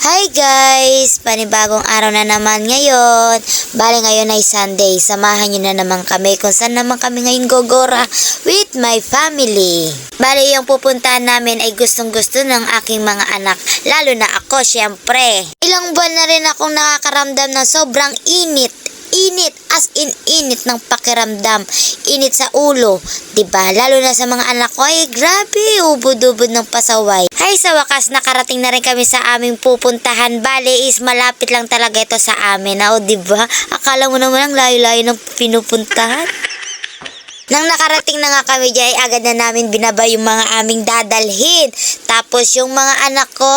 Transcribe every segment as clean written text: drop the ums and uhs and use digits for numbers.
Hi guys! Panibagong araw na naman ngayon. Bale ngayon ay Sunday. Samahan nyo na naman kami kung saan naman kami ngayon gogora with my family. Bale yung pupuntahan namin ay gustong gusto ng aking mga anak. Lalo na ako syempre. Ilang buwan na rin akong nakakaramdam ng sobrang init. Init, as in init ng pakiramdam. Init sa ulo, 'di ba? Lalo na sa mga anak ko, ay grabe, ubod-ubod ng pasaway. Ay sa wakas nakarating na rin kami sa aming pupuntahan. Bale is malapit lang talaga ito sa amin. O 'di ba? Akala mo naman ang layo-layo ng pinupuntahan. Nang nakarating na nga kami dyan, ay agad na namin binaba yung mga aming dadalhin. Tapos yung mga anak ko,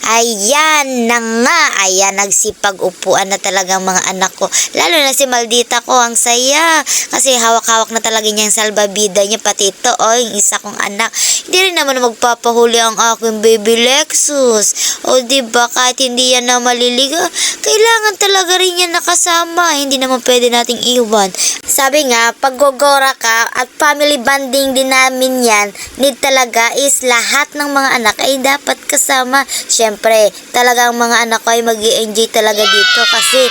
ayan na nga. Ayan, nagsipag-upuan na talaga ang mga anak ko. Lalo na si Maldita ko, ang saya. Kasi hawak-hawak na talaga niya yung salbabida niya. Pati ito, yung isa kong anak. Hindi rin naman magpapahuli ang aking baby Lexus. O diba, kahit hindi yan na maliliga, kailangan talaga rin yan nakasama. Hindi naman pwede nating iwan. Sabi nga, pag gogora ka, at family bonding din namin yan, need talaga is lahat ng mga anak ay dapat kasama. Syempre, talagang mga anak ko ay mag-i-enjoy talaga dito kasi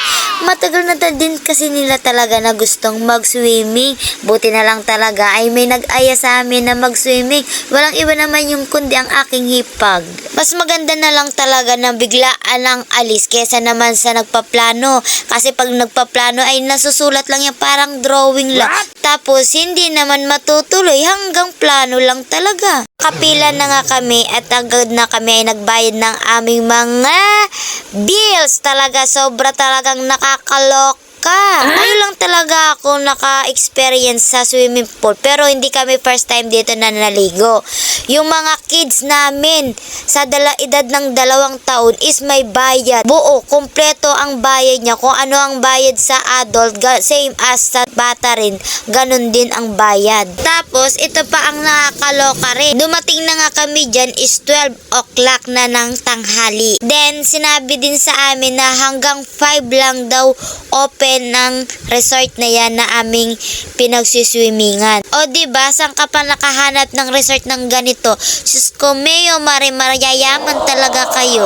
matagal na din kasi nila talaga na gustong mag-swimming. Buti na lang talaga ay may nag-aya sa amin na mag-swimming. Walang iba naman yung kundi ang aking hipag. Mas maganda na lang talaga na biglaan ang alis kesa naman sa nagpaplano. Kasi pag nagpaplano ay nasusulat lang yan, parang drawing lang. Tapos hindi naman matutuloy, hanggang plano lang talaga. Kapila na nga kami at agad na kami ay nagbayad ng aming mga bills. Talaga sobra talagang nakakaloka. Ayun lang talaga ako naka-experience sa swimming pool. Pero hindi kami first time dito na naligo. Yung mga kids namin sa edad ng 2 taon is may bayad. Buo, kompleto ang bayad niya. Kung ano ang bayad sa adult, same as sa bata rin, ganun din ang bayad. Tapos, ito pa ang nakakaloka rin. Dumating na nga kami dyan is 12 o'clock na ng tanghali. Then, sinabi din sa amin na hanggang 5 lang daw open ng resort na yan na aming pinagsiswimmingan. O diba, saan ka pa nakahanap ng resort ng ganito? Sus ko, Mayo, yayaman talaga kayo.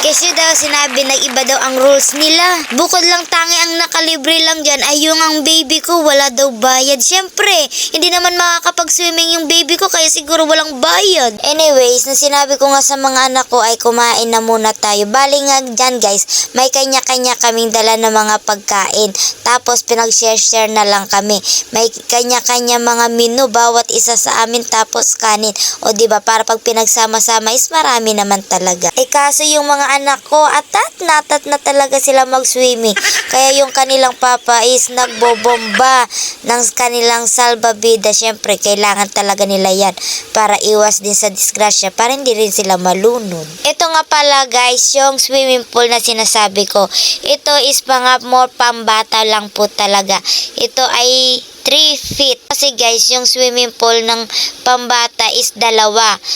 Kasi daw sinabi na iba daw ang rules nila. Bukod lang tangi ang nakalibre lang dyan ay yung ang baby ko wala daw bayad. Syempre, hindi naman makakapag-swimming yung baby ko kaya siguro walang bayad. Anyways, na sinabi ko nga sa mga anak ko ay kumain na muna tayo. Bali nga dyan guys, may kanya-kanya kaming dala ng mga pagkain. Tapos pinag-share-share na lang kami. May kanya-kanya mga menu bawat isa sa amin tapos kanin. O diba, para pag pinagsama-sama is marami naman talaga. Kaso yung mga anak ko, atat na talaga sila mag-swimming. Kaya yung kanilang papa is nagbobomba ng kanilang salbabida. Syempre, kailangan talaga nila yan para iwas din sa disgrasya, para hindi rin sila malunod. Ito nga pala guys, yung swimming pool na sinasabi ko. Ito is mga more pambata lang po talaga. Ito ay 3 feet. Kasi guys, yung swimming pool ng pambata is 2.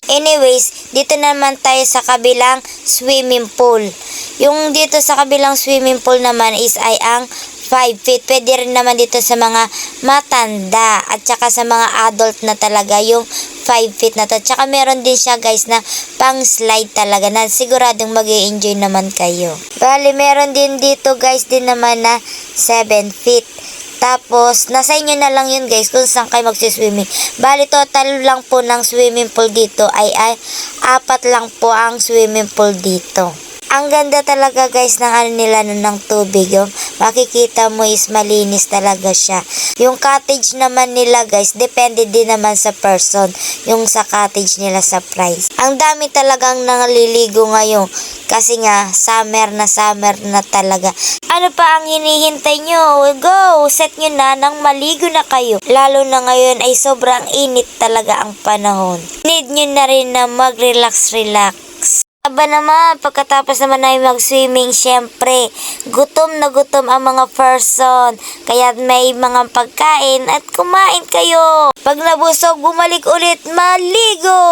Anyways, dito naman tayo sa kabilang swimming pool. Yung dito sa kabilang swimming pool naman is ay ang 5 feet. Pwede rin naman dito sa mga matanda at saka sa mga adult na talaga yung 5 feet na to. Tsaka meron din siya guys na pang slide talaga na siguradong mag-i-enjoy naman kayo. Bali, meron din dito guys din naman na 7 feet. Tapos, nasa inyo na lang yun guys kung saan kayo magsiswimming. Bali, total lang po ng swimming pool dito ay 4 lang po ang swimming pool dito. Ang ganda talaga guys ng nila ng tubig. Yung makikita mo is malinis talaga siya. Yung cottage naman nila guys, depende din naman sa person. Yung sa cottage nila sa price. Ang dami talagang naliligo ngayon. Kasi nga, summer na talaga. Ano pa ang hinihintay nyo? Go! Set nyo na nang maligo na kayo. Lalo na ngayon ay sobrang init talaga ang panahon. Need nyo na rin na mag-relax. Aba naman, pagkatapos naman ay mag-swimming, syempre, gutom na gutom ang mga person. Kaya may mga pagkain at kumain kayo. Pag nabusog, bumalik ulit, maligo.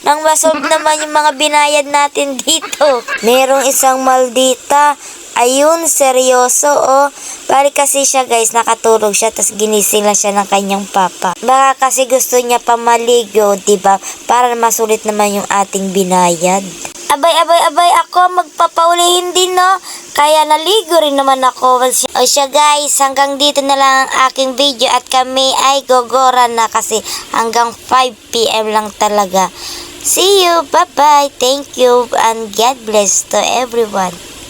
Nang masolve naman yung mga binayad natin dito. Merong isang Maldita. Ayun, seryoso, oh. Bali kasi siya guys, nakatulog siya, tas ginising lang siya ng kanyang papa. Baka kasi gusto niya pa maligo, diba? Para masulit naman yung ating binayad. Abay, ako magpapaulihin din, no? Kaya naligo rin naman ako. O siya guys, hanggang dito na lang ang aking video at kami ay gogora na kasi hanggang 5 PM lang talaga. See you, bye-bye, thank you, and God bless to everyone.